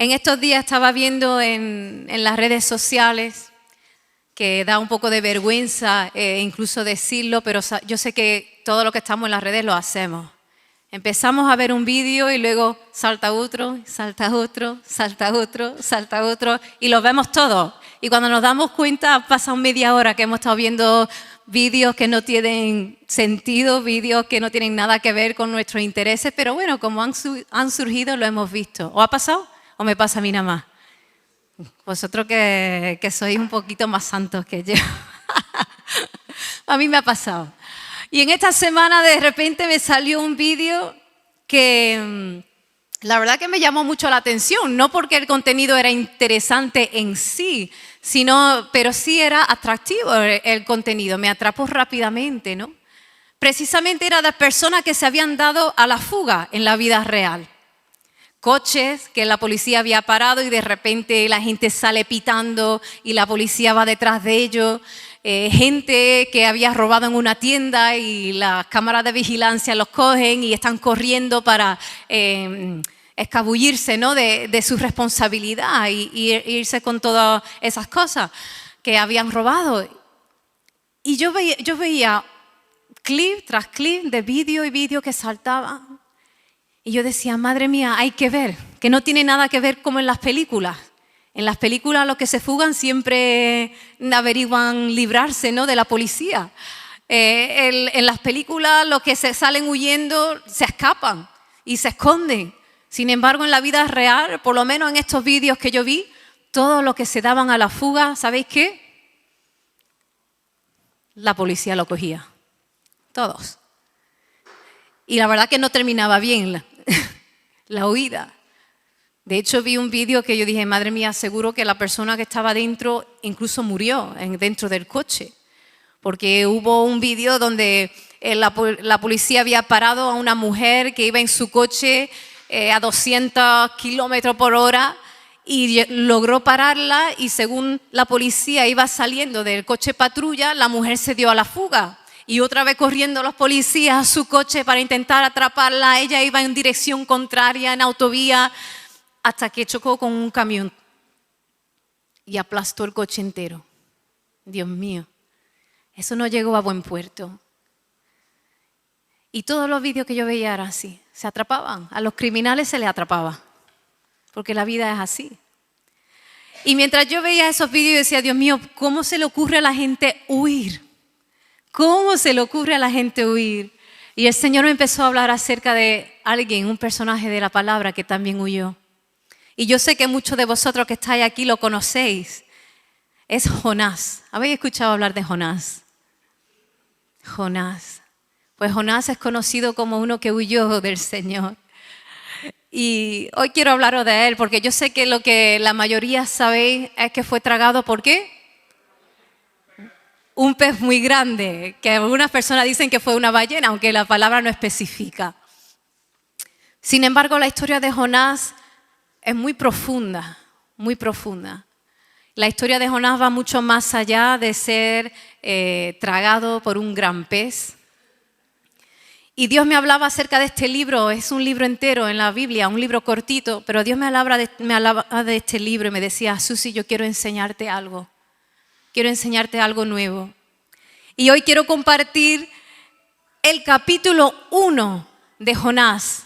En estos días estaba viendo en las redes sociales, que da un poco de vergüenza incluso decirlo, pero yo sé que todo lo que estamos en las redes lo hacemos. Empezamos a ver un vídeo y luego salta otro, salta otro, salta otro, salta otro y los vemos todos. Y cuando nos damos cuenta, ha pasado media hora que hemos estado viendo vídeos que no tienen sentido, vídeos que no tienen nada que ver con nuestros intereses, pero bueno, como han surgido, lo hemos visto. ¿O ha pasado o me pasa a mí nada más? Vosotros que sois un poquito más santos que yo. A mí me ha pasado. Y en esta semana de repente me salió un vídeo que la verdad que me llamó mucho la atención, no porque el contenido era interesante en sí, pero sí era atractivo el contenido, me atrapó rápidamente, ¿no? Precisamente era de personas que se habían dado a la fuga en la vida real. Coches que la policía había parado y de repente la gente sale pitando y la policía va detrás de ellos. Gente que había robado en una tienda y las cámaras de vigilancia los cogen y están corriendo para escabullirse, ¿no? de su responsabilidad y irse con todas esas cosas que habían robado. Y yo veía clip tras clip de vídeo y vídeo que saltaban. Y yo decía, madre mía, hay que ver, que no tiene nada que ver como en las películas. En las películas los que se fugan siempre averiguan librarse, ¿no? de la policía. En las películas los que se salen huyendo se escapan y se esconden. Sin embargo, en la vida real, por lo menos en estos vídeos que yo vi, todos los que se daban a la fuga, ¿sabéis qué? La policía lo cogía. Todos. Y la verdad que no terminaba bien la huida. De hecho, vi un vídeo que yo dije, madre mía, seguro que la persona que estaba dentro incluso murió dentro del coche. Porque hubo un vídeo donde la policía había parado a una mujer que iba en su coche a 200 kilómetros por hora y logró pararla y según la policía iba saliendo del coche patrulla, la mujer se dio a la fuga. Y otra vez corriendo los policías a su coche para intentar atraparla. Ella iba en dirección contraria, en autovía, hasta que chocó con un camión y aplastó el coche entero. Dios mío, eso no llegó a buen puerto. Y todos los vídeos que yo veía eran así, se atrapaban. A los criminales se les atrapaba, porque la vida es así. Y mientras yo veía esos vídeos, yo decía, Dios mío, ¿cómo se le ocurre a la gente huir? ¿Cómo se le ocurre a la gente huir? Y el Señor me empezó a hablar acerca de alguien, un personaje de la palabra que también huyó. Y yo sé que muchos de vosotros que estáis aquí lo conocéis. Es Jonás. ¿Habéis escuchado hablar de Jonás? Jonás. Pues Jonás es conocido como uno que huyó del Señor. Y hoy quiero hablaros de él porque yo sé que lo que la mayoría sabéis es que fue tragado ¿por qué? Un pez muy grande, que algunas personas dicen que fue una ballena, aunque la palabra no especifica. Sin embargo, la historia de Jonás es muy profunda, muy profunda. La historia de Jonás va mucho más allá de ser tragado por un gran pez. Y Dios me hablaba acerca de este libro, es un libro entero en la Biblia, un libro cortito, pero Dios me hablaba de este libro y me decía, Susi, yo quiero enseñarte algo. Quiero enseñarte algo nuevo. Y hoy quiero compartir el capítulo 1 de Jonás,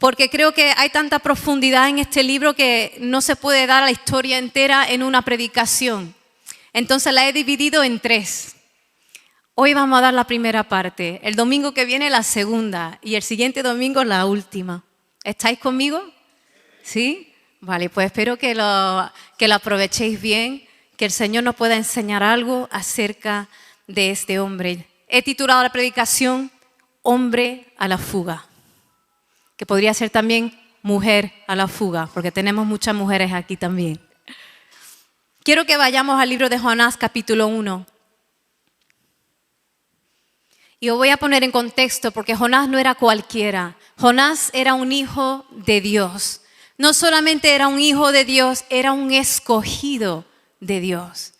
porque creo que hay tanta profundidad en este libro que no se puede dar la historia entera en una predicación. Entonces la he dividido en 3. Hoy vamos a dar la primera parte, el domingo que viene la segunda y el siguiente domingo la última. ¿Estáis conmigo? ¿Sí? Vale, pues espero que lo aprovechéis bien, que el Señor nos pueda enseñar algo acerca de este hombre. He titulado la predicación Hombre a la fuga, que podría ser también Mujer a la fuga, porque tenemos muchas mujeres aquí también. Quiero que vayamos al libro de Jonás, capítulo 1. Y os voy a poner en contexto, porque Jonás no era cualquiera. Jonás era un hijo de Dios. No solamente era un hijo de Dios, era un escogido de Dios.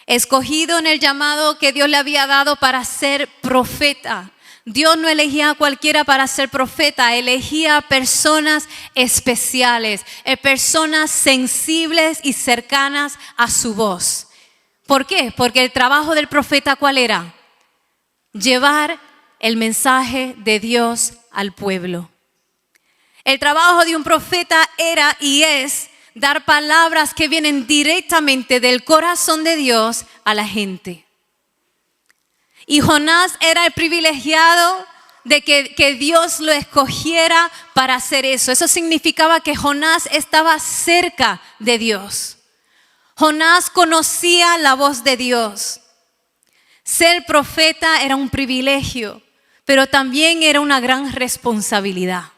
Escogido en el llamado que Dios le había dado para ser profeta. Dios no elegía a cualquiera para ser profeta, elegía a personas especiales, personas sensibles y cercanas a su voz. ¿Por qué? Porque el trabajo del profeta, ¿cuál era? Llevar el mensaje de Dios al pueblo. El trabajo de un profeta era y es dar palabras que vienen directamente del corazón de Dios a la gente. Y Jonás era el privilegiado de que Dios lo escogiera para hacer eso. Eso significaba que Jonás estaba cerca de Dios. Jonás conocía la voz de Dios. Ser profeta era un privilegio, pero también era una gran responsabilidad.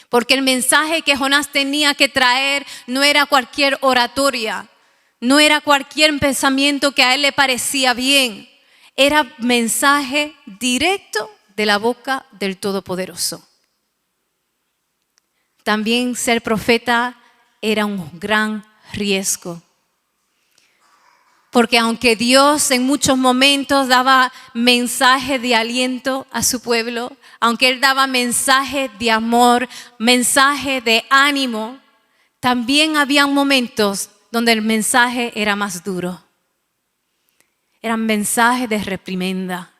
Porque el mensaje que Jonás tenía que traer no era cualquier oratoria, no era cualquier pensamiento que a él le parecía bien. Era mensaje directo de la boca del Todopoderoso. También ser profeta era un gran riesgo. Porque aunque Dios en muchos momentos daba mensaje de aliento a su pueblo, aunque Él daba mensaje de amor, mensaje de ánimo, también había momentos donde el mensaje era más duro. Eran mensajes de reprimenda,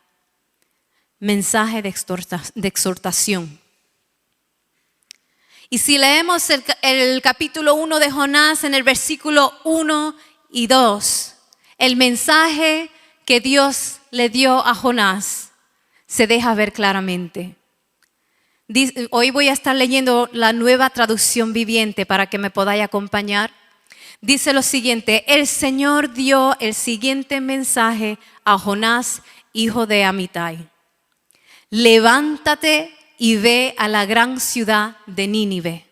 mensajes de exhortación. Y si leemos el capítulo 1 de Jonás en el versículo 1 y 2, el mensaje que Dios le dio a Jonás se deja ver claramente. Hoy voy a estar leyendo la Nueva Traducción Viviente para que me podáis acompañar. Dice lo siguiente: el Señor dio el siguiente mensaje a Jonás, hijo de Amitai. Levántate y ve a la gran ciudad de Nínive.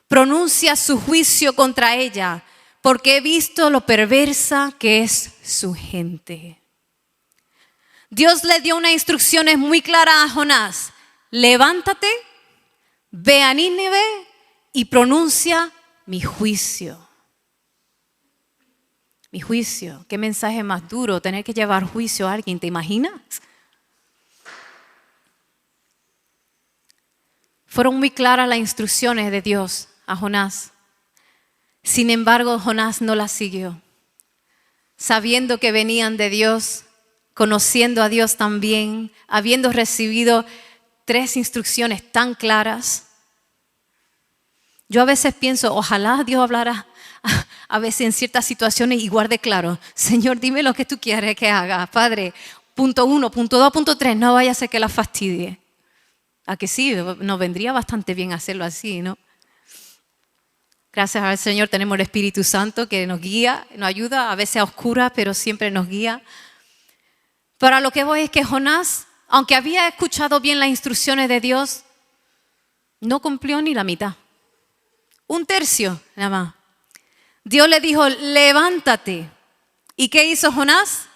Pronuncia su juicio contra ella, porque he visto lo perversa que es su gente. Dios le dio unas instrucciones muy claras a Jonás. Levántate, ve a Nínive y pronuncia mi juicio. Mi juicio. Qué mensaje más duro, tener que llevar juicio a alguien, ¿te imaginas? Fueron muy claras las instrucciones de Dios a Jonás. Sin embargo, Jonás no las siguió. Sabiendo que venían de Dios, conociendo a Dios también, habiendo recibido 3 instrucciones tan claras. Yo a veces pienso, ojalá Dios hablara a veces en ciertas situaciones igual de claro. Señor, dime lo que tú quieres que haga. Padre, punto 1, punto 2, punto 3, no vaya a ser que la fastidie. ¿A que sí? Nos vendría bastante bien hacerlo así, ¿no? Gracias al Señor tenemos el Espíritu Santo que nos guía, nos ayuda, a veces a oscuras, pero siempre nos guía. Pero a lo que voy es que Jonás, aunque había escuchado bien las instrucciones de Dios, no cumplió ni la mitad. 1/3 nada más. Dios le dijo, levántate. ¿Y qué hizo Jonás?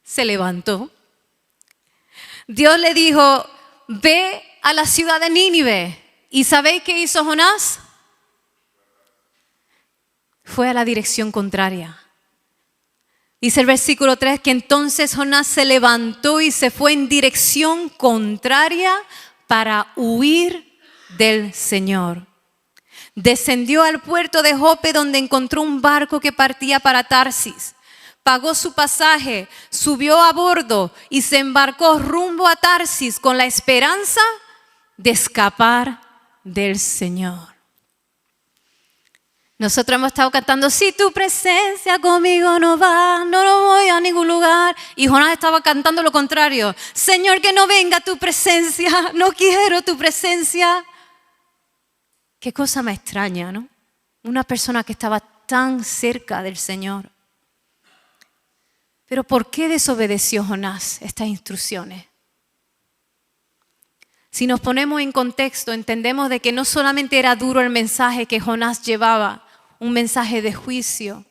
Se levantó. Dios le dijo, ve a la ciudad de Nínive. ¿Y sabéis qué hizo Jonás? Fue a la dirección contraria. Dice el versículo 3 que entonces Jonás se levantó y se fue en dirección contraria para huir del Señor. Descendió al puerto de Jope, donde encontró un barco que partía para Tarsis. Pagó su pasaje, subió a bordo y se embarcó rumbo a Tarsis con la esperanza de escapar del Señor. Nosotros hemos estado cantando, si tu presencia conmigo no va, no voy a ningún lugar. Y Jonás estaba cantando lo contrario. Señor, que no venga tu presencia, no quiero tu presencia. Qué cosa más extraña, ¿no? Una persona que estaba tan cerca del Señor. Pero ¿por qué desobedeció Jonás estas instrucciones? Si nos ponemos en contexto, entendemos de que no solamente era duro el mensaje que Jonás llevaba, un mensaje de juicio,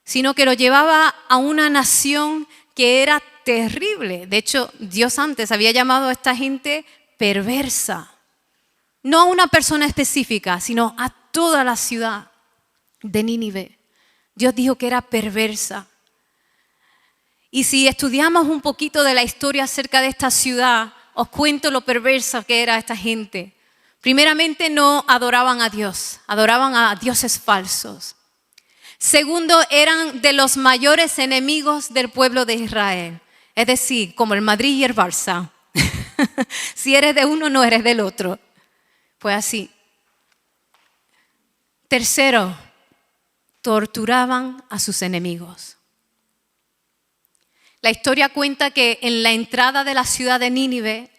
sino que lo llevaba a una nación que era terrible. De hecho, Dios antes había llamado a esta gente perversa. No a una persona específica, sino a toda la ciudad de Nínive. Dios dijo que era perversa. Y si estudiamos un poquito de la historia acerca de esta ciudad, os cuento lo perversa que era esta gente. Primeramente, no adoraban a Dios, adoraban a dioses falsos. Segundo, eran de los mayores enemigos del pueblo de Israel. Es decir, como el Madrid y el Barça. Si eres de uno, no eres del otro. Pues así. Tercero, torturaban a sus enemigos. La historia cuenta que en la entrada de la ciudad de Nínive,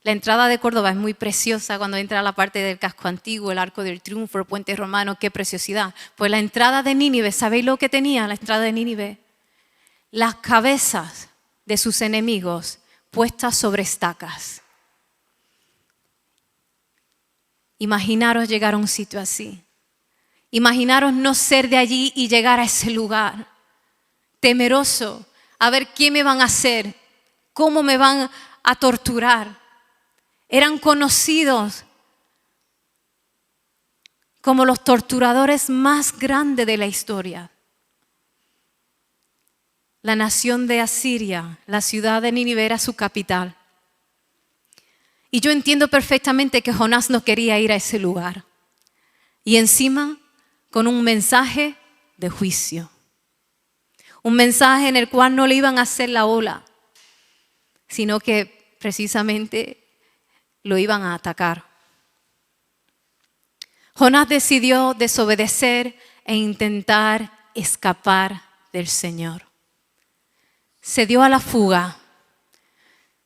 la entrada de Córdoba es muy preciosa cuando entra a la parte del casco antiguo, el Arco del Triunfo, el puente romano, qué preciosidad. Pues la entrada de Nínive, ¿sabéis lo que tenía la entrada de Nínive? Las cabezas de sus enemigos puestas sobre estacas. Imaginaros llegar a un sitio así. Imaginaros no ser de allí y llegar a ese lugar, temeroso, a ver qué me van a hacer, cómo me van a torturar. Eran conocidos como los torturadores más grandes de la historia. La nación de Asiria, la ciudad de Nínive era su capital. Y yo entiendo perfectamente que Jonás no quería ir a ese lugar. Y encima, con un mensaje de juicio. Un mensaje en el cual no le iban a hacer la ola, sino que precisamente lo iban a atacar. Jonás decidió desobedecer e intentar escapar del Señor. Se dio a la fuga,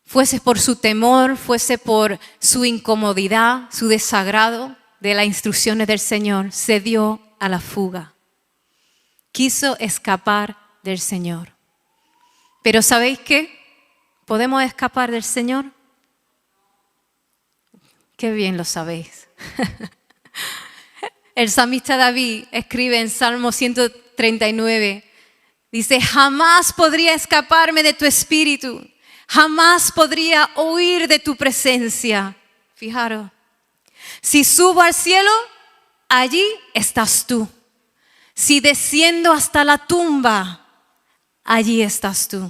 fuese por su temor, fuese por su incomodidad, su desagrado de las instrucciones del Señor, se dio a la fuga. Quiso escapar del Señor. Pero ¿sabéis qué? ¿Podemos escapar del Señor? Qué bien lo sabéis. El salmista David escribe en Salmo 139, dice, jamás podría escaparme de tu espíritu, jamás podría huir de tu presencia. Fijaros, si subo al cielo, allí estás tú. Si desciendo hasta la tumba, allí estás tú.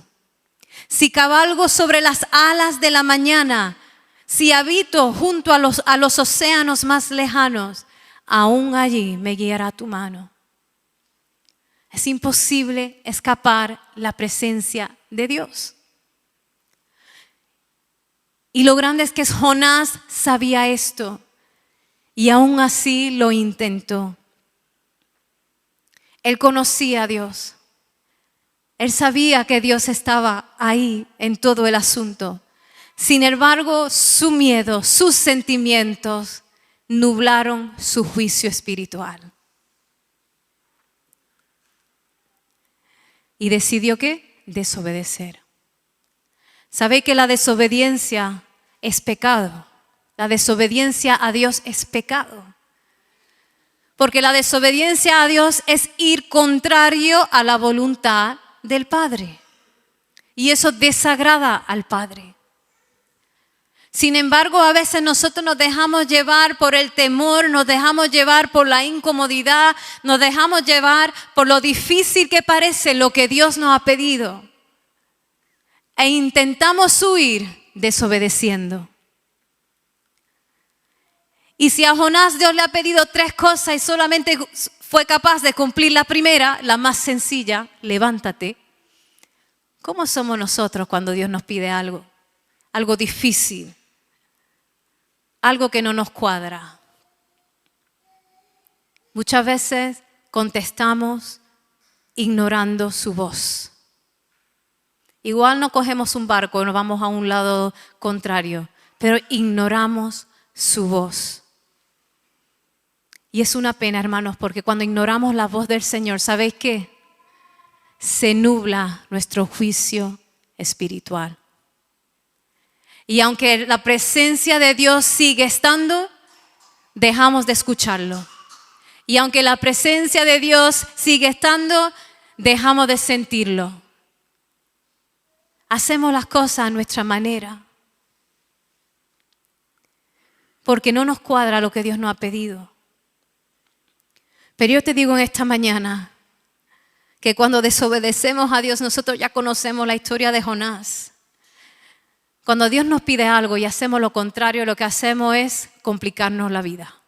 Si cabalgo sobre las alas de la mañana, si habito junto a los océanos más lejanos, aún allí me guiará tu mano. Es imposible escapar la presencia de Dios. Y lo grande es que Jonás sabía esto y aún así lo intentó. Él conocía a Dios. Él sabía que Dios estaba ahí en todo el asunto. Sin embargo, su miedo, sus sentimientos nublaron su juicio espiritual. Y decidió ¿qué? Desobedecer. ¿Sabéis que la desobediencia es pecado? La desobediencia a Dios es pecado. Porque la desobediencia a Dios es ir contrario a la voluntad del Padre. Y eso desagrada al Padre. Sin embargo, a veces nosotros nos dejamos llevar por el temor, nos dejamos llevar por la incomodidad, nos dejamos llevar por lo difícil que parece lo que Dios nos ha pedido. E intentamos huir desobedeciendo. Y si a Jonás Dios le ha pedido 3 cosas y solamente fue capaz de cumplir la primera, la más sencilla, levántate. ¿Cómo somos nosotros cuando Dios nos pide algo? Algo difícil, algo que no nos cuadra. Muchas veces contestamos ignorando su voz. Igual no cogemos un barco y nos vamos a un lado contrario, pero ignoramos su voz. Y es una pena, hermanos, porque cuando ignoramos la voz del Señor, ¿sabéis qué? Se nubla nuestro juicio espiritual. Y aunque la presencia de Dios sigue estando, dejamos de escucharlo. Y aunque la presencia de Dios sigue estando, dejamos de sentirlo. Hacemos las cosas a nuestra manera. Porque no nos cuadra lo que Dios nos ha pedido. Pero yo te digo en esta mañana que cuando desobedecemos a Dios, nosotros ya conocemos la historia de Jonás. Cuando Dios nos pide algo y hacemos lo contrario, lo que hacemos es complicarnos la vida.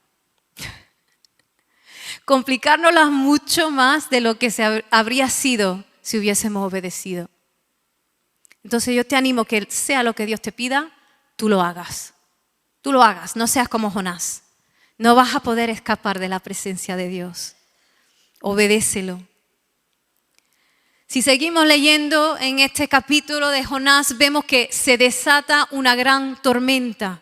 Complicárnosla mucho más de lo que habría sido si hubiésemos obedecido. Entonces yo te animo que sea lo que Dios te pida, tú lo hagas. Tú lo hagas, no seas como Jonás. No vas a poder escapar de la presencia de Dios. Obedécelo. Si seguimos leyendo en este capítulo de Jonás, vemos que se desata una gran tormenta.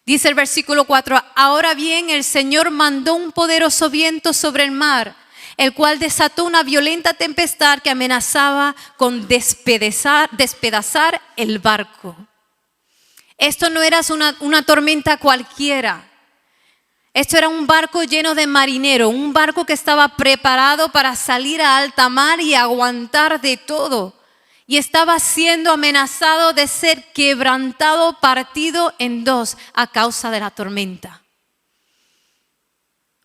Dice el versículo 4, ahora bien el Señor mandó un poderoso viento sobre el mar, el cual desató una violenta tempestad que amenazaba con despedazar el barco. Esto no era una tormenta cualquiera. Esto era un barco lleno de marineros, un barco que estaba preparado para salir a alta mar y aguantar de todo. Y estaba siendo amenazado de ser quebrantado, partido en dos a causa de la tormenta.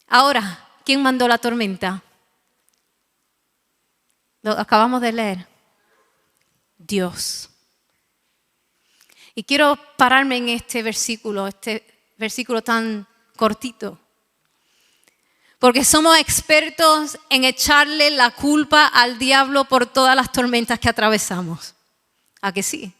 Ahora, ¿quién mandó la tormenta? Lo acabamos de leer. Dios. Y quiero pararme en este versículo tan cortito. Porque somos expertos en echarle la culpa al diablo por todas las tormentas que atravesamos. ¿A que sí?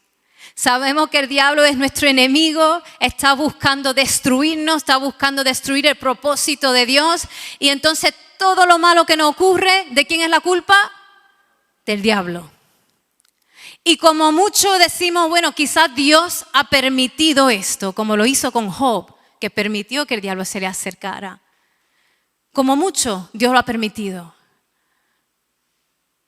Sabemos que el diablo es nuestro enemigo, está buscando destruirnos, está buscando destruir el propósito de Dios. Y entonces todo lo malo que nos ocurre, ¿de quién es la culpa? Del diablo. Y como mucho decimos, bueno, quizás Dios ha permitido esto, como lo hizo con Job, que permitió que el diablo se le acercara. Como mucho, Dios lo ha permitido.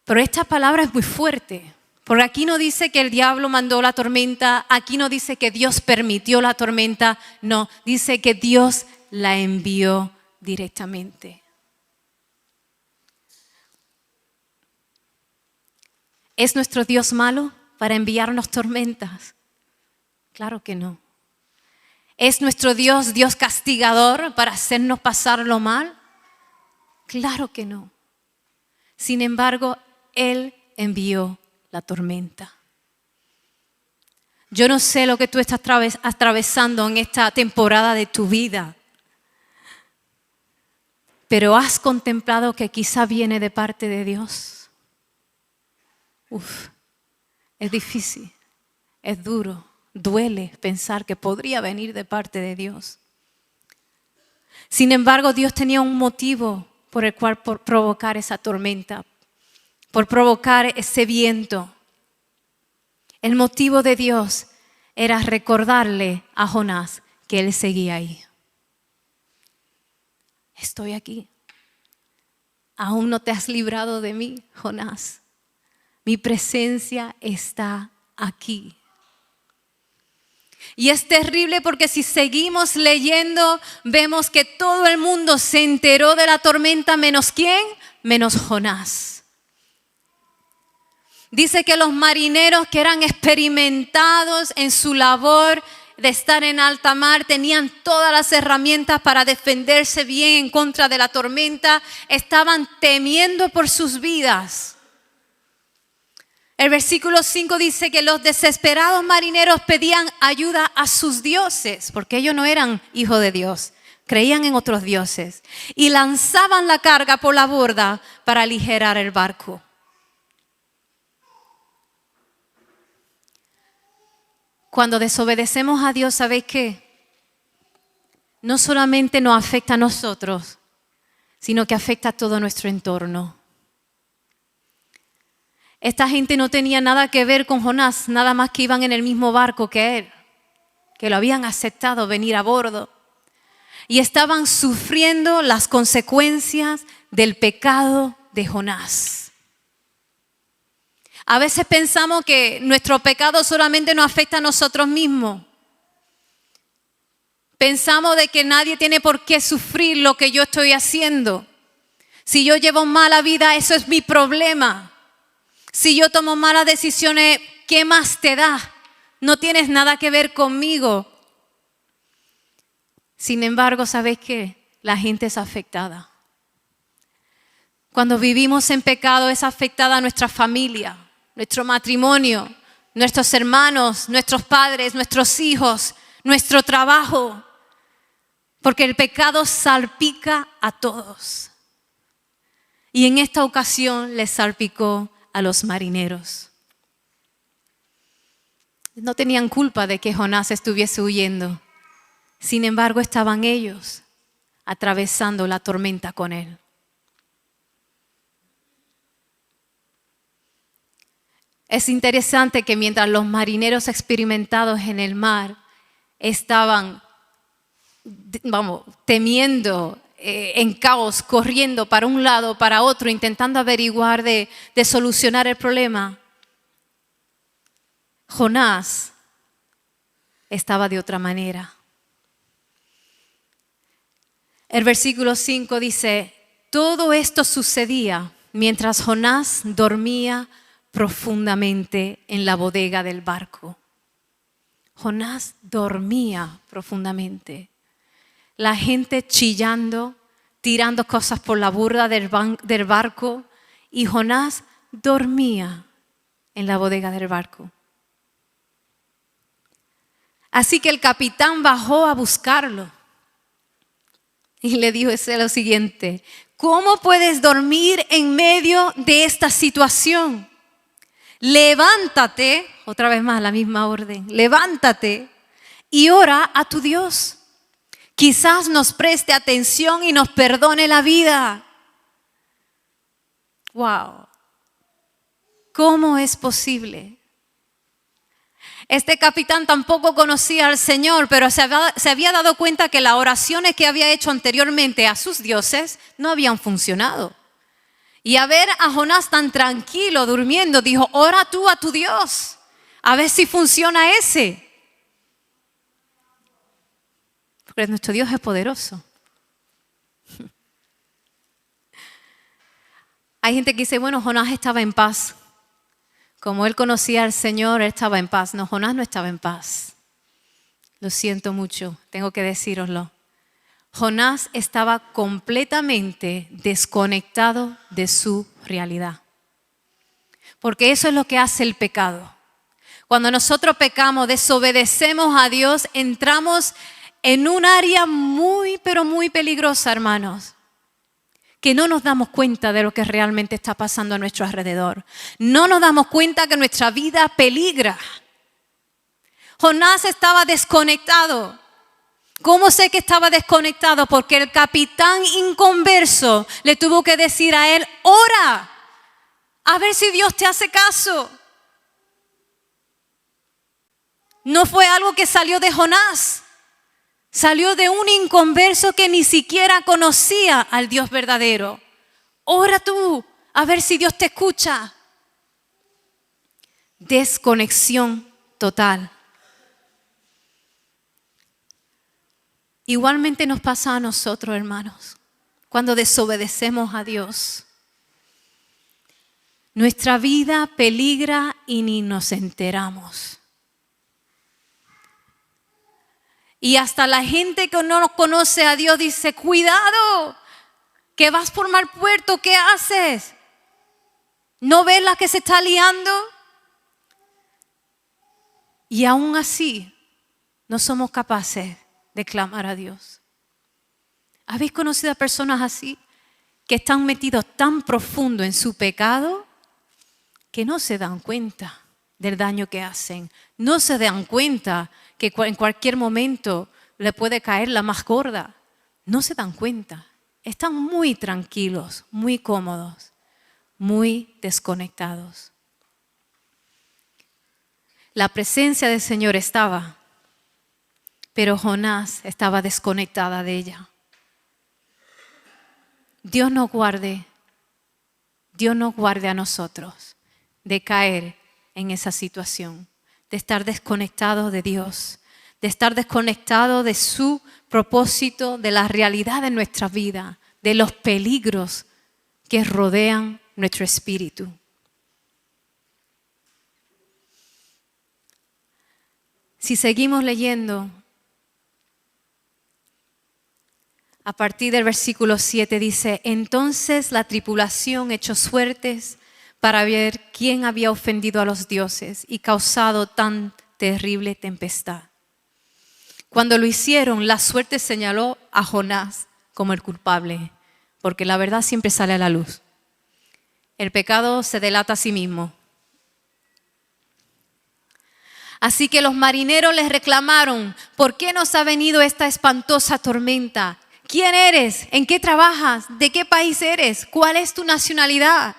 Pero esta palabra es muy fuerte, porque aquí no dice que el diablo mandó la tormenta, aquí no dice que Dios permitió la tormenta, no, dice que Dios la envió directamente. ¿Es nuestro Dios malo para enviarnos tormentas? Claro que no. ¿Es nuestro Dios castigador para hacernos pasarlo mal? Claro que no. Sin embargo, Él envió la tormenta. Yo no sé lo que tú estás atravesando en esta temporada de tu vida, pero ¿has contemplado que quizá viene de parte de Dios? Es difícil, es duro, duele pensar que podría venir de parte de Dios. Sin embargo, Dios tenía un motivo por el cual provocar esa tormenta, por provocar ese viento. El motivo de Dios era recordarle a Jonás que él seguía ahí. Estoy aquí. Aún no te has librado de mí, Jonás. Mi presencia está aquí. Y es terrible porque si seguimos leyendo, vemos que todo el mundo se enteró de la tormenta, menos ¿quién? Menos Jonás. Dice que los marineros que eran experimentados en su labor de estar en alta mar, tenían todas las herramientas para defenderse bien en contra de la tormenta, estaban temiendo por sus vidas. El versículo 5 dice que los desesperados marineros pedían ayuda a sus dioses, porque ellos no eran hijos de Dios, creían en otros dioses, y lanzaban la carga por la borda para aligerar el barco. Cuando desobedecemos a Dios, ¿sabéis qué? No solamente nos afecta a nosotros, sino que afecta a todo nuestro entorno. Esta gente no tenía nada que ver con Jonás, nada más que iban en el mismo barco que él, que lo habían aceptado venir a bordo. Y estaban sufriendo las consecuencias del pecado de Jonás. A veces pensamos que nuestro pecado solamente nos afecta a nosotros mismos. Pensamos de que nadie tiene por qué sufrir lo que yo estoy haciendo. Si yo llevo mala vida, eso es mi problema. Si yo tomo malas decisiones, ¿qué más te da? No tienes nada que ver conmigo. Sin embargo, ¿sabes qué? La gente es afectada. Cuando vivimos en pecado es afectada nuestra familia, nuestro matrimonio, nuestros hermanos, nuestros padres, nuestros hijos, nuestro trabajo. Porque el pecado salpica a todos. Y en esta ocasión les salpicó a los marineros. No tenían culpa de que Jonás estuviese huyendo. Sin embargo, estaban ellos atravesando la tormenta con él. Es interesante que mientras los marineros experimentados en el mar estaban, temiendo, en caos, corriendo para un lado, para otro, intentando averiguar de solucionar el problema, Jonás estaba de otra manera. El versículo 5 dice, todo esto sucedía mientras Jonás dormía profundamente en la bodega del barco. Jonás dormía profundamente. La gente chillando, tirando cosas por la borda del barco, y Jonás dormía en la bodega del barco. Así que el capitán bajó a buscarlo y le dijo lo siguiente: ¿cómo puedes dormir en medio de esta situación? Levántate, otra vez más la misma orden, levántate y ora a tu Dios. Quizás nos preste atención y nos perdone la vida. Wow. ¿Cómo es posible? Este capitán tampoco conocía al Señor, pero se había dado cuenta que las oraciones que había hecho anteriormente a sus dioses no habían funcionado. Y a ver a Jonás tan tranquilo, durmiendo, dijo, ora tú a tu Dios, a ver si funciona ese. Porque nuestro Dios es poderoso. Hay gente que dice, bueno, Jonás estaba en paz. Como él conocía al Señor, él estaba en paz. No, Jonás no estaba en paz. Lo siento mucho, tengo que decíroslo. Jonás estaba completamente desconectado de su realidad. Porque eso es lo que hace el pecado. Cuando nosotros pecamos, desobedecemos a Dios, entramos en un área muy, pero muy peligrosa, hermanos. Que no nos damos cuenta de lo que realmente está pasando a nuestro alrededor. No nos damos cuenta que nuestra vida peligra. Jonás estaba desconectado. ¿Cómo sé que estaba desconectado? Porque el capitán inconverso le tuvo que decir a él, ora, a ver si Dios te hace caso. No fue algo que salió de Jonás. Salió de un inconverso que ni siquiera conocía al Dios verdadero. Ora tú, a ver si Dios te escucha. Desconexión total. Igualmente nos pasa a nosotros, hermanos, cuando desobedecemos a Dios. Nuestra vida peligra y ni nos enteramos. Y hasta la gente que no conoce a Dios dice, cuidado, que vas por mal puerto, ¿qué haces? ¿No ves la que se está liando? Y aún así no somos capaces de clamar a Dios. ¿Habéis conocido a personas así que están metidos tan profundo en su pecado que no se dan cuenta del daño que hacen? No se dan cuenta que en cualquier momento le puede caer la más gorda. No se dan cuenta. Están muy tranquilos, muy cómodos, muy desconectados. La presencia del Señor estaba, pero Jonás estaba desconectada de ella. Dios nos guarde a nosotros de caer en esa situación, de estar desconectados de Dios, de estar desconectados de su propósito, de la realidad de nuestra vida, de los peligros que rodean nuestro espíritu. Si seguimos leyendo, a partir del versículo 7 dice, entonces la tripulación echó suertes para ver quién había ofendido a los dioses y causado tan terrible tempestad. Cuando lo hicieron, la suerte señaló a Jonás como el culpable, porque la verdad siempre sale a la luz. El pecado se delata a sí mismo. Así que los marineros les reclamaron, ¿por qué nos ha venido esta espantosa tormenta? ¿Quién eres? ¿En qué trabajas? ¿De qué país eres? ¿Cuál es tu nacionalidad?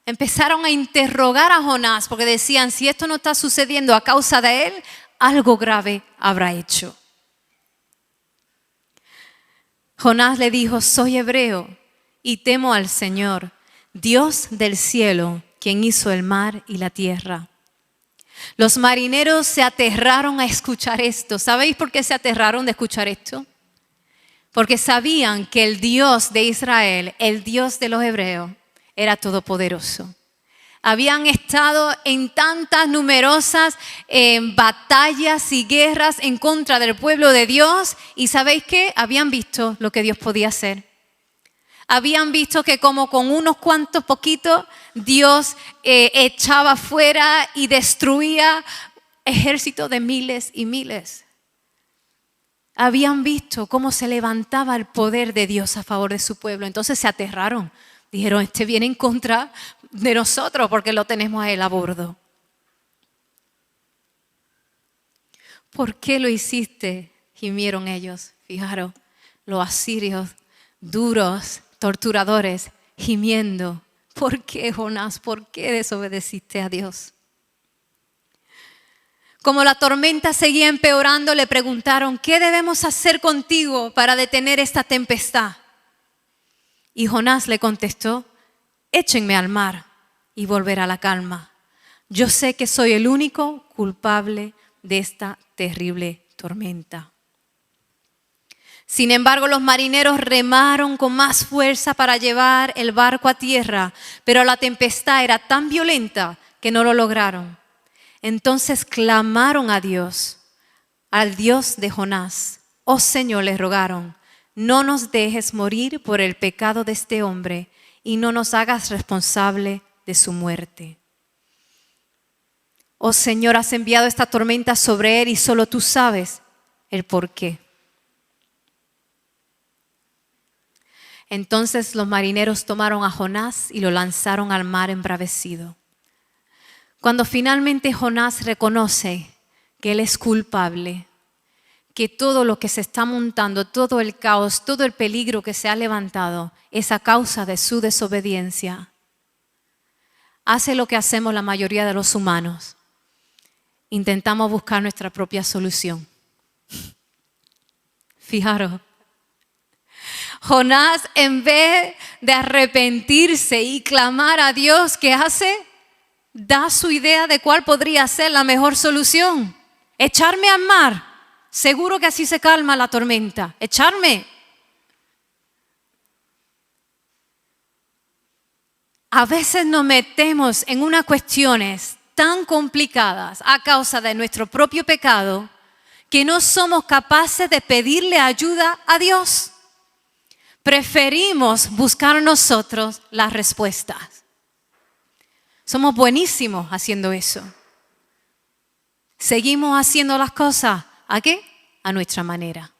Empezaron a interrogar a Jonás porque decían, si esto no está sucediendo a causa de él, algo grave habrá hecho. Jonás le dijo, soy hebreo y temo al Señor, Dios del cielo, quien hizo el mar y la tierra. Los marineros se aterraron a escuchar esto. ¿Sabéis por qué se aterraron de escuchar esto? Porque sabían que el Dios de Israel, el Dios de los hebreos, era todopoderoso. Habían estado en tantas numerosas batallas y guerras en contra del pueblo de Dios y ¿sabéis qué? Habían visto lo que Dios podía hacer. Habían visto que como con unos cuantos poquitos Dios echaba fuera y destruía ejércitos de miles y miles. Habían visto cómo se levantaba el poder de Dios a favor de su pueblo. Entonces se aterraron. Dijeron, este viene en contra de nosotros porque lo tenemos a él a bordo. ¿Por qué lo hiciste? Gimieron ellos. Fijaros, los asirios duros, torturadores, gimiendo. ¿Por qué, Jonás? ¿Por qué desobedeciste a Dios? Como la tormenta seguía empeorando, le preguntaron, ¿qué debemos hacer contigo para detener esta tempestad? Y Jonás le contestó, échenme al mar y volverá la calma. Yo sé que soy el único culpable de esta terrible tormenta. Sin embargo, los marineros remaron con más fuerza para llevar el barco a tierra, pero la tempestad era tan violenta que no lo lograron. Entonces clamaron a Dios, al Dios de Jonás. Oh Señor, les rogaron, no nos dejes morir por el pecado de este hombre y no nos hagas responsable de su muerte. Oh Señor, has enviado esta tormenta sobre él y solo tú sabes el por qué. Entonces los marineros tomaron a Jonás y lo lanzaron al mar embravecido. Cuando finalmente Jonás reconoce que él es culpable, que todo lo que se está montando, todo el caos, todo el peligro que se ha levantado es a causa de su desobediencia, hace lo que hacemos la mayoría de los humanos. Intentamos buscar nuestra propia solución. Fijaros. Jonás, en vez de arrepentirse y clamar a Dios, ¿qué hace? Da su idea de cuál podría ser la mejor solución. Echarme al mar. Seguro que así se calma la tormenta. Echarme. A veces nos metemos en unas cuestiones tan complicadas a causa de nuestro propio pecado que no somos capaces de pedirle ayuda a Dios. Preferimos buscar nosotros las respuestas. Somos buenísimos haciendo eso. Seguimos haciendo las cosas, ¿a qué? A nuestra manera.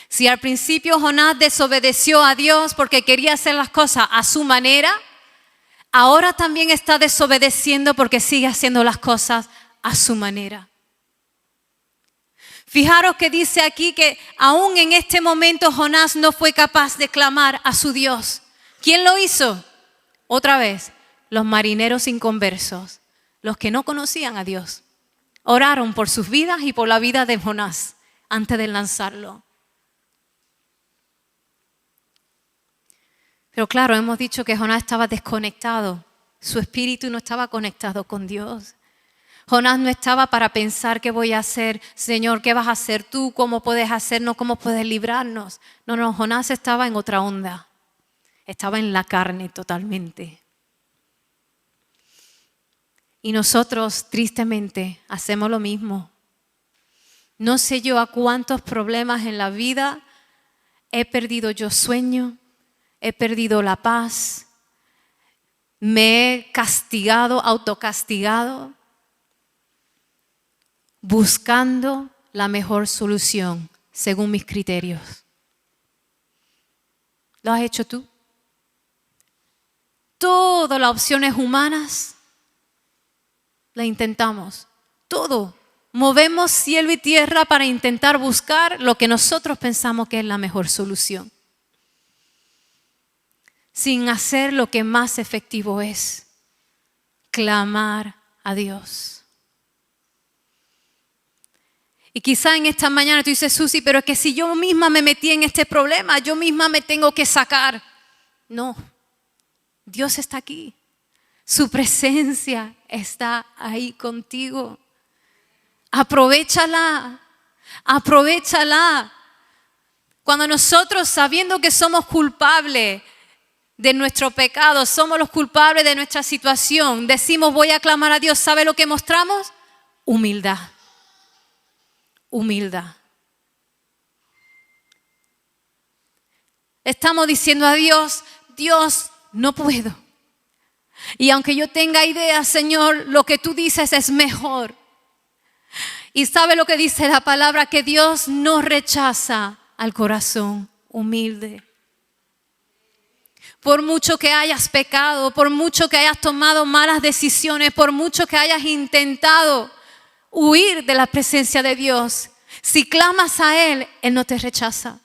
Si al principio Jonás desobedeció a Dios porque quería hacer las cosas a su manera, ahora también está desobedeciendo porque sigue haciendo las cosas a su manera. Fijaros que dice aquí que aún en este momento Jonás no fue capaz de clamar a su Dios. ¿Quién lo hizo? Otra vez, los marineros inconversos, los que no conocían a Dios. Oraron por sus vidas y por la vida de Jonás antes de lanzarlo. Pero claro, hemos dicho que Jonás estaba desconectado. Su espíritu no estaba conectado con Dios. Jonás no estaba para pensar qué voy a hacer, Señor, qué vas a hacer tú, cómo puedes hacernos, cómo puedes librarnos. No, Jonás estaba en otra onda. Estaba en la carne totalmente. Y nosotros, tristemente, hacemos lo mismo. No sé yo a cuántos problemas en la vida he perdido yo sueño, he perdido la paz, me he castigado, autocastigado, buscando la mejor solución según mis criterios. ¿Lo has hecho tú? Todas las opciones humanas las intentamos, todo. Movemos cielo y tierra para intentar buscar lo que nosotros pensamos que es la mejor solución, sin hacer lo que más efectivo es, clamar a Dios. Y quizá en esta mañana tú dices, Susi, pero es que si yo misma me metí en este problema, yo misma me tengo que sacar. No, Dios está aquí. Su presencia está ahí contigo. Aprovéchala, aprovéchala. Cuando nosotros, sabiendo que somos culpables de nuestro pecado, somos los culpables de nuestra situación, decimos voy a clamar a Dios, ¿sabe lo que mostramos? Humildad. Humildad. Estamos diciendo a Dios, Dios, no puedo. Y aunque yo tenga ideas, Señor, lo que tú dices es mejor. Y sabe lo que dice la palabra, que Dios no rechaza al corazón humilde. Por mucho que hayas pecado, por mucho que hayas tomado malas decisiones, por mucho que hayas intentado huir de la presencia de Dios, si clamas a Él, Él no te rechaza.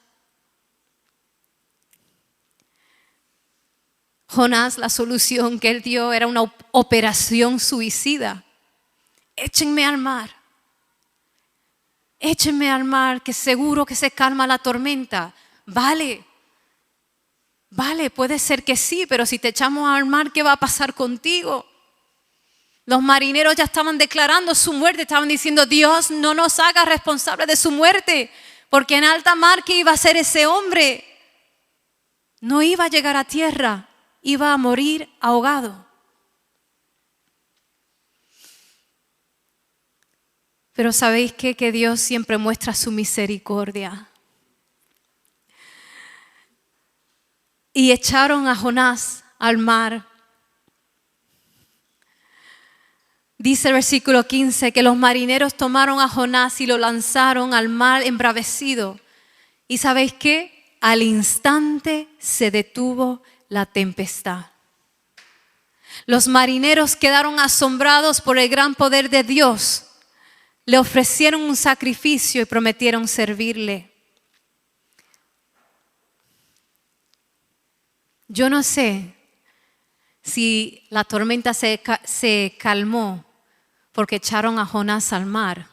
Jonás, la solución que él dio era una operación suicida. Échenme al mar. Échenme al mar, que seguro que se calma la tormenta. Vale, puede ser que sí, pero si te echamos al mar, ¿qué va a pasar contigo? Los marineros ya estaban declarando su muerte, estaban diciendo, Dios, no nos haga responsables de su muerte, porque en alta mar, ¿qué iba a hacer ese hombre? No iba a llegar a tierra, iba a morir ahogado. Pero ¿sabéis qué? Que Dios siempre muestra su misericordia. Y echaron a Jonás al mar. Dice el versículo 15 que los marineros tomaron a Jonás y lo lanzaron al mar embravecido. ¿Y sabéis qué? Al instante se detuvo la tempestad. Los marineros quedaron asombrados por el gran poder de Dios. Le ofrecieron un sacrificio y prometieron servirle. Yo no sé si la tormenta se calmó porque echaron a Jonás al mar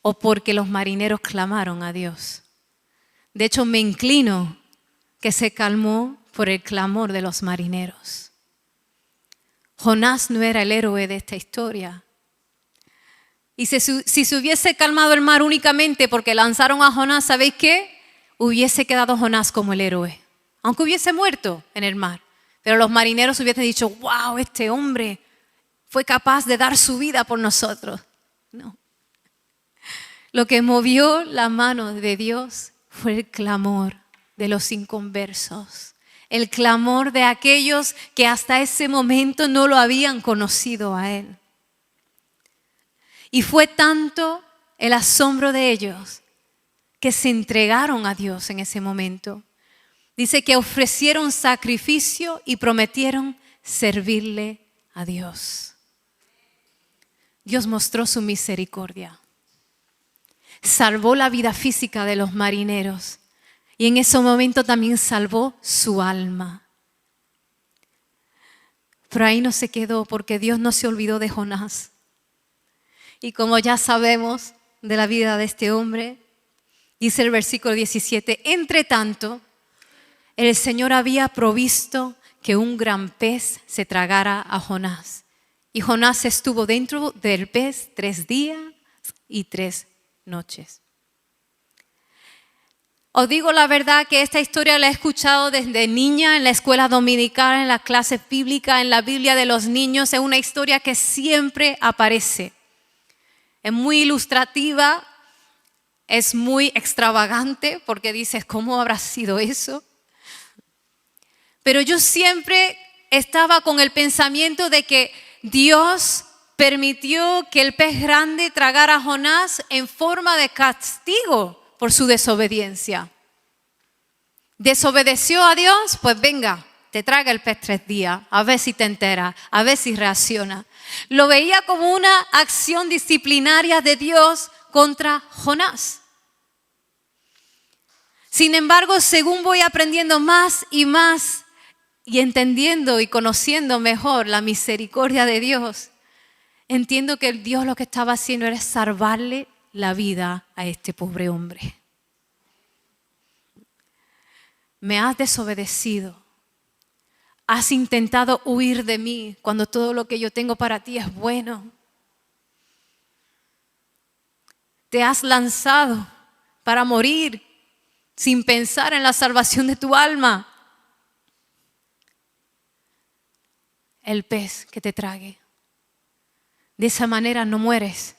o porque los marineros clamaron a Dios. De hecho, me inclino que se calmó por el clamor de los marineros. Jonás no era el héroe de esta historia. Y si se hubiese calmado el mar únicamente porque lanzaron a Jonás, ¿sabéis qué? Hubiese quedado Jonás como el héroe, aunque hubiese muerto en el mar. Pero los marineros hubiesen dicho, wow, este hombre fue capaz de dar su vida por nosotros. No. Lo que movió la mano de Dios fue el clamor de los inconversos, el clamor de aquellos que hasta ese momento no lo habían conocido a Él. Y fue tanto el asombro de ellos que se entregaron a Dios en ese momento. Dice que ofrecieron sacrificio y prometieron servirle a Dios. Dios mostró su misericordia. Salvó la vida física de los marineros y en ese momento también salvó su alma. Pero ahí no se quedó porque Dios no se olvidó de Jonás. Y como ya sabemos de la vida de este hombre, dice el versículo 17, entre tanto, el Señor había provisto que un gran pez se tragara a Jonás. Y Jonás estuvo dentro del pez 3 días y 3 noches. Os digo la verdad que esta historia la he escuchado desde niña en la escuela dominical, en las clases bíblicas, en la Biblia de los niños. Es una historia que siempre aparece. Es muy ilustrativa, es muy extravagante porque dices, ¿cómo habrá sido eso? Pero yo siempre estaba con el pensamiento de que Dios permitió que el pez grande tragara a Jonás en forma de castigo por su desobediencia. ¿Desobedeció a Dios? Pues venga, te traga el pez 3 días, a ver si te enteras, a ver si reacciona. Lo veía como una acción disciplinaria de Dios contra Jonás. Sin embargo, según voy aprendiendo más y más y entendiendo y conociendo mejor la misericordia de Dios, entiendo que el Dios lo que estaba haciendo era salvarle la vida a este pobre hombre. Me has desobedecido. Has intentado huir de mí cuando todo lo que yo tengo para ti es bueno. Te has lanzado para morir sin pensar en la salvación de tu alma. El pez que te trague. De esa manera no mueres.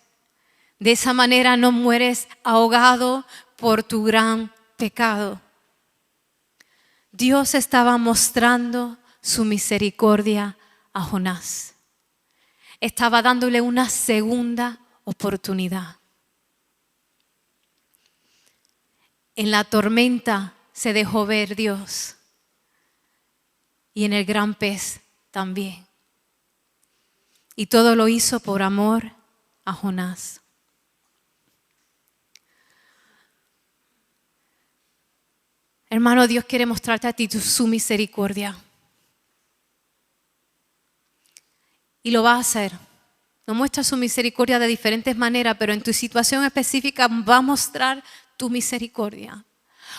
De esa manera no mueres ahogado por tu gran pecado. Dios estaba mostrando su misericordia a Jonás. Estaba dándole una segunda oportunidad. En la tormenta se dejó ver Dios y en el gran pez también. Y todo lo hizo por amor a Jonás. Hermano, Dios quiere mostrarte a ti su misericordia. Y lo va a hacer. Nos muestra su misericordia de diferentes maneras, pero en tu situación específica va a mostrar tu misericordia.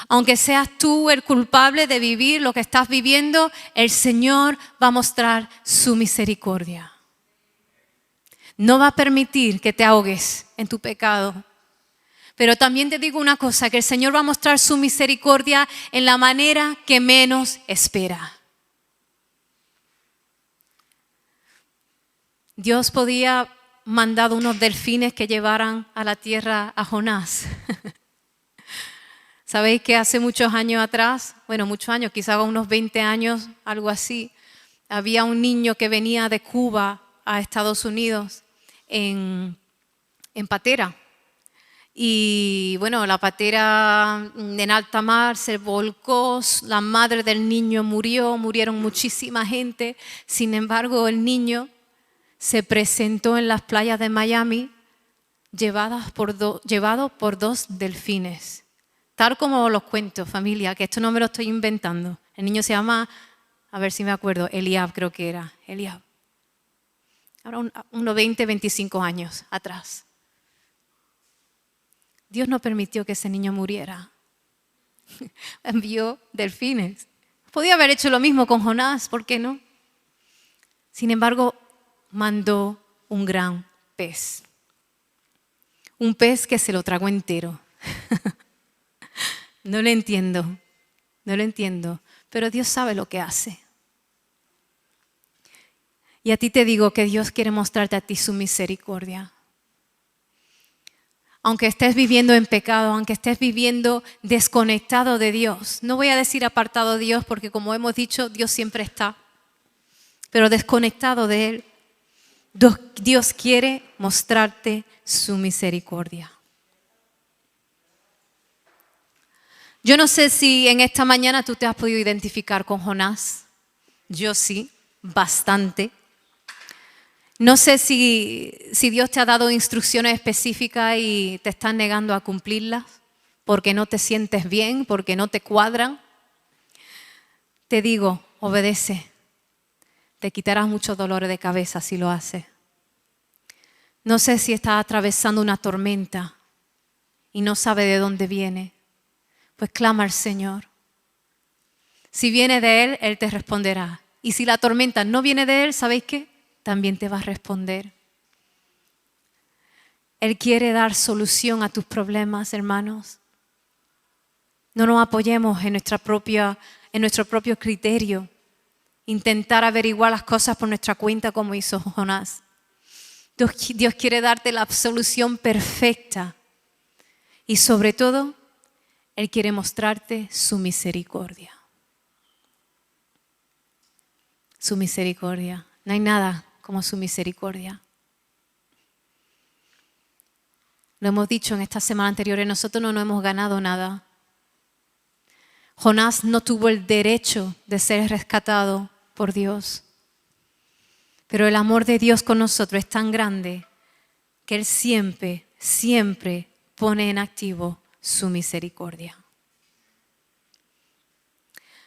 Aunque seas tú el culpable de vivir lo que estás viviendo, el Señor va a mostrar su misericordia. No va a permitir que te ahogues en tu pecado. Pero también te digo una cosa, que el Señor va a mostrar su misericordia en la manera que menos espera. Dios podía mandar unos delfines que llevaran a la tierra a Jonás. ¿Sabéis que hace muchos años atrás, bueno, muchos años, quizás unos 20 años, algo así, había un niño que venía de Cuba a Estados Unidos en patera? Y bueno, la patera en alta mar se volcó, la madre del niño murió, murieron muchísima gente. Sin embargo, el niño se presentó en las playas de Miami llevado por 2 delfines. Tal como los cuento, familia, que esto no me lo estoy inventando. El niño se llama, a ver si me acuerdo, Eliab creo que era, Eliab. Ahora unos 20, 25 años atrás. Dios no permitió que ese niño muriera. Envió delfines. Podía haber hecho lo mismo con Jonás, ¿por qué no? Sin embargo, mandó un gran pez. Un pez que se lo tragó entero. No lo entiendo, pero Dios sabe lo que hace. Y a ti te digo que Dios quiere mostrarte a ti su misericordia. Aunque estés viviendo en pecado, aunque estés viviendo desconectado de Dios, no voy a decir apartado de Dios porque como hemos dicho, Dios siempre está, pero desconectado de Él, Dios quiere mostrarte su misericordia. Yo no sé si en esta mañana tú te has podido identificar con Jonás. Yo sí, bastante. No sé si Dios te ha dado instrucciones específicas y te estás negando a cumplirlas porque no te sientes bien, porque no te cuadran. Te digo, obedece. Te quitarás muchos dolores de cabeza si lo haces. No sé si estás atravesando una tormenta y no sabes de dónde viene. Pues clama al Señor. Si viene de Él, Él te responderá. Y si la tormenta no viene de Él, ¿sabéis qué? También te va a responder. Él quiere dar solución a tus problemas, hermanos. No nos apoyemos en nuestro propio criterio. Intentar averiguar las cosas por nuestra cuenta como hizo Jonás. Dios quiere darte la solución perfecta. Y sobre todo, Él quiere mostrarte su misericordia. Su misericordia. No hay nada como su misericordia. Lo hemos dicho en esta semana anterior, nosotros no nos hemos ganado nada. Jonás no tuvo el derecho de ser rescatado por Dios. Pero el amor de Dios con nosotros es tan grande que Él siempre, siempre pone en activo su misericordia.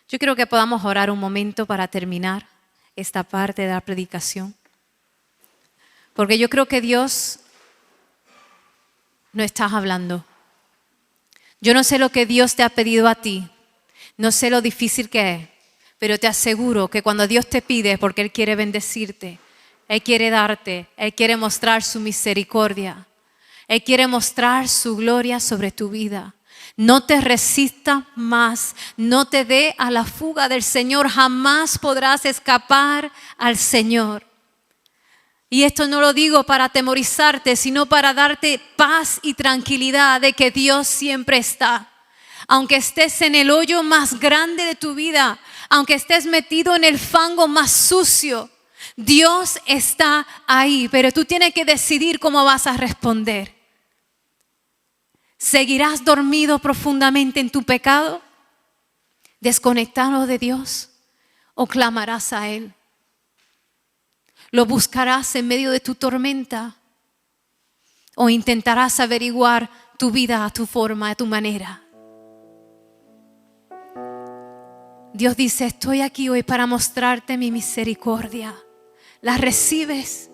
Yo creo que podamos orar un momento para terminar esta parte de la predicación. Porque yo creo que Dios no está hablando. Yo no sé lo que Dios te ha pedido a ti. No sé lo difícil que es. Pero te aseguro que cuando Dios te pide es porque Él quiere bendecirte. Él quiere darte. Él quiere mostrar su misericordia. Él quiere mostrar su gloria sobre tu vida. No te resistas más, no te dé a la fuga del Señor, jamás podrás escapar al Señor. Y esto no lo digo para atemorizarte, sino para darte paz y tranquilidad de que Dios siempre está. Aunque estés en el hoyo más grande de tu vida, aunque estés metido en el fango más sucio, Dios está ahí, pero tú tienes que decidir cómo vas a responder. ¿Seguirás dormido profundamente en tu pecado, desconectado de Dios, o clamarás a Él? ¿Lo buscarás en medio de tu tormenta o intentarás averiguar tu vida a tu forma, a tu manera? Dios dice, estoy aquí hoy para mostrarte mi misericordia. ¿La recibes?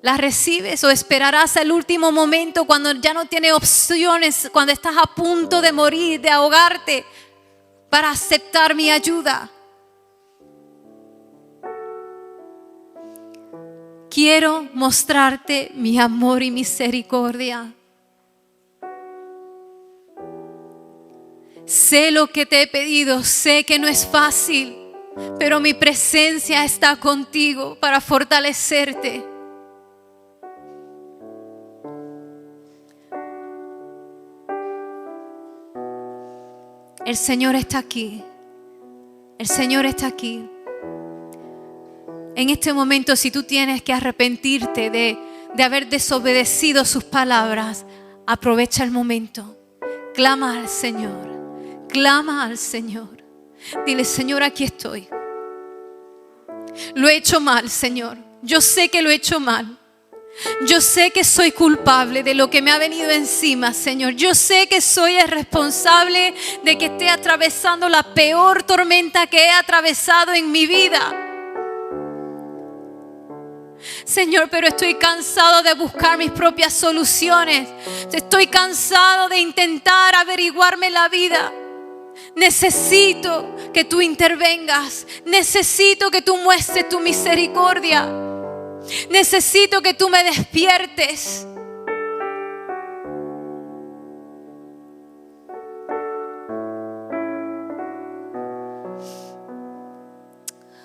¿La recibes o esperarás al último momento cuando ya no tienes opciones, cuando estás a punto de morir, de ahogarte, para aceptar mi ayuda? Quiero mostrarte mi amor y misericordia. Sé lo que te he pedido, sé que no es fácil, pero mi presencia está contigo para fortalecerte. El Señor está aquí. El Señor está aquí. En este momento, si tú tienes que arrepentirte de haber desobedecido sus palabras, aprovecha el momento. Clama al Señor. Clama al Señor. Dile, Señor, aquí estoy. Lo he hecho mal, Señor. Yo sé que lo he hecho mal. Yo sé que soy culpable de lo que me ha venido encima, Señor. Yo sé que soy el responsable de que esté atravesando la peor tormenta que he atravesado en mi vida. Señor, pero estoy cansado de buscar mis propias soluciones. Estoy cansado de intentar averiguarme la vida. Necesito que tú intervengas. Necesito que tú muestres tu misericordia. Necesito que tú me despiertes.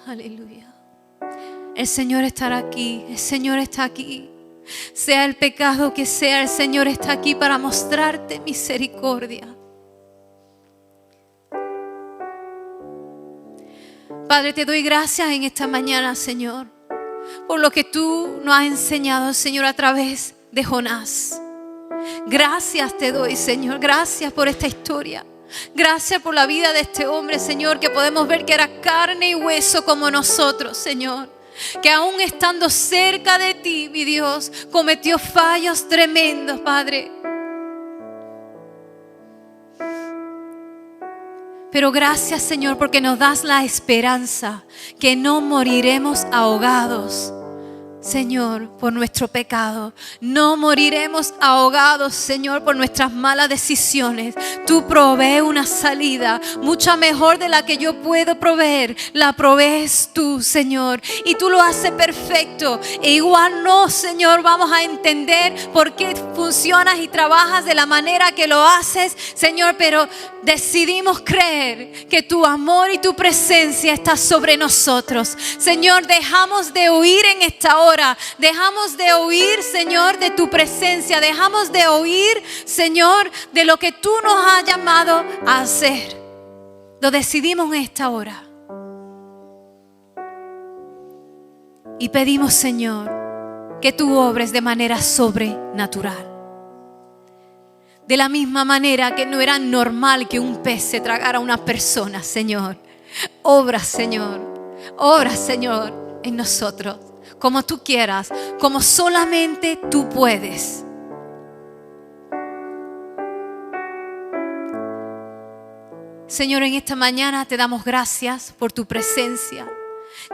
Aleluya. El Señor estará aquí. El Señor está aquí. Sea el pecado que sea, el Señor está aquí para mostrarte misericordia. Padre, te doy gracias en esta mañana, Señor, por lo que tú nos has enseñado, Señor, a través de Jonás. Gracias te doy, Señor. Gracias por esta historia. Gracias por la vida de este hombre, Señor, que podemos ver que era carne y hueso como nosotros, Señor. Que aún estando cerca de ti, mi Dios, cometió fallos tremendos, Padre. Pero gracias, Señor, porque nos das la esperanza que no moriremos ahogados, Señor, por nuestro pecado. No moriremos ahogados, Señor, por nuestras malas decisiones. Tú provees una salida mucha mejor de la que yo puedo proveer. La provees tú, Señor, y tú lo haces perfecto. E igual no, Señor, vamos a entender por qué funcionas y trabajas de la manera que lo haces, Señor, pero decidimos creer que tu amor y tu presencia está sobre nosotros. Señor, dejamos de huir en esta hora hora dejamos de oír, Señor, de tu presencia. Dejamos de oír, Señor, de lo que tú nos has llamado a hacer. Lo decidimos en esta hora. Y pedimos, Señor, que tú obres de manera sobrenatural. De la misma manera que no era normal que un pez se tragara a una persona, Señor. Obra, Señor, en nosotros, como tú quieras, como solamente tú puedes. Señor, en esta mañana te damos gracias por tu presencia.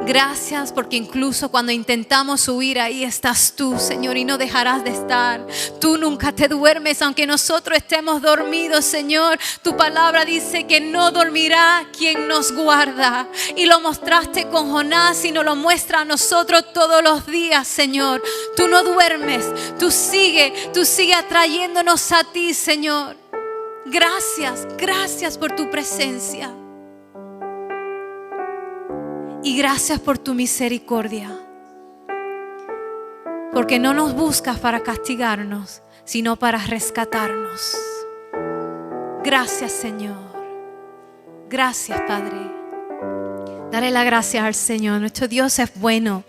Gracias porque incluso cuando intentamos huir, ahí estás tú, Señor, y no dejarás de estar. Tú nunca te duermes, aunque nosotros estemos dormidos, Señor. Tu palabra dice que no dormirá quien nos guarda. Y lo mostraste con Jonás y nos lo muestra a nosotros todos los días, Señor. Tú no duermes, tú sigue atrayéndonos a ti, Señor. Gracias por tu presencia. Y gracias por tu misericordia. Porque no nos buscas para castigarnos, sino para rescatarnos. Gracias, Señor. Gracias, Padre. Dale las gracias al Señor. Nuestro Dios es bueno,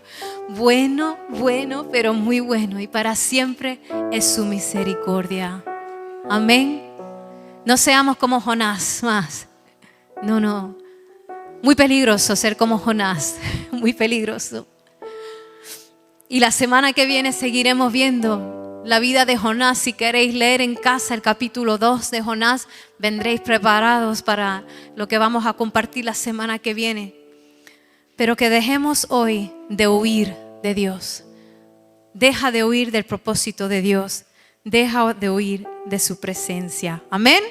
pero muy bueno. Y para siempre es su misericordia. Amén. No seamos como Jonás más. No. Muy peligroso ser como Jonás. Muy peligroso. Y la semana que viene seguiremos viendo la vida de Jonás. Si queréis leer en casa el capítulo 2 de Jonás, vendréis preparados para lo que vamos a compartir la semana que viene. Pero que dejemos hoy de huir de Dios. Deja de huir del propósito de Dios. Deja de huir de su presencia. Amén.